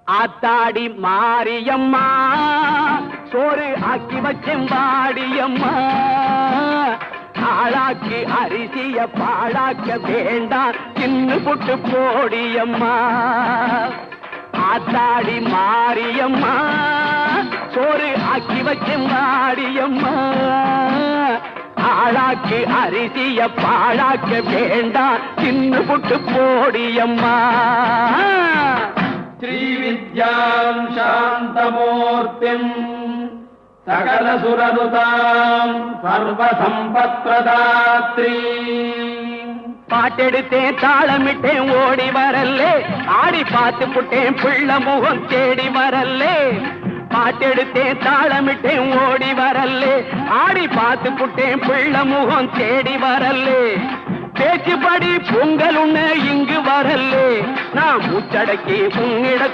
ஆத்தாடி மாரியம்மா சோறு ஆக்கி வச்சேன் வாடியம்மா ஆளாக்கி அரிசிய பாழாக்க வேண்டாம் தின்னு புட்டு போடியம்மா ஆத்தாடி மாரியம்மா சோறு ஆக்கி வச்சேன் வாடியம்மா ஆளாக்கி அரிசிய பாழாக்க வேண்டாம் தின்னு புட்டு போடியம்மா ஸ்ரீவித்யாம் சாந்தமூர்த்திம் சகலசுரனுதாம் சர்வசம்பத்ரதாத்ரீ பாட்டெடுத்தேன் தாளமிட்டேன் ஓடி வரல்லே ஆடி பார்த்து புட்டேன் பிள்ள முகம் தேடி வரல்லே பாட்டெடுத்தேன் தாளமிட்டேன் ஓடி வரல்லே ஆடி பார்த்து புட்டேன் பிள்ள முகம் தேடி வரல்லே பேச்சுப்படி பொங்கல் உன்ன இங்கு வரல்லே நான் மூச்சடக்கி உன்னிட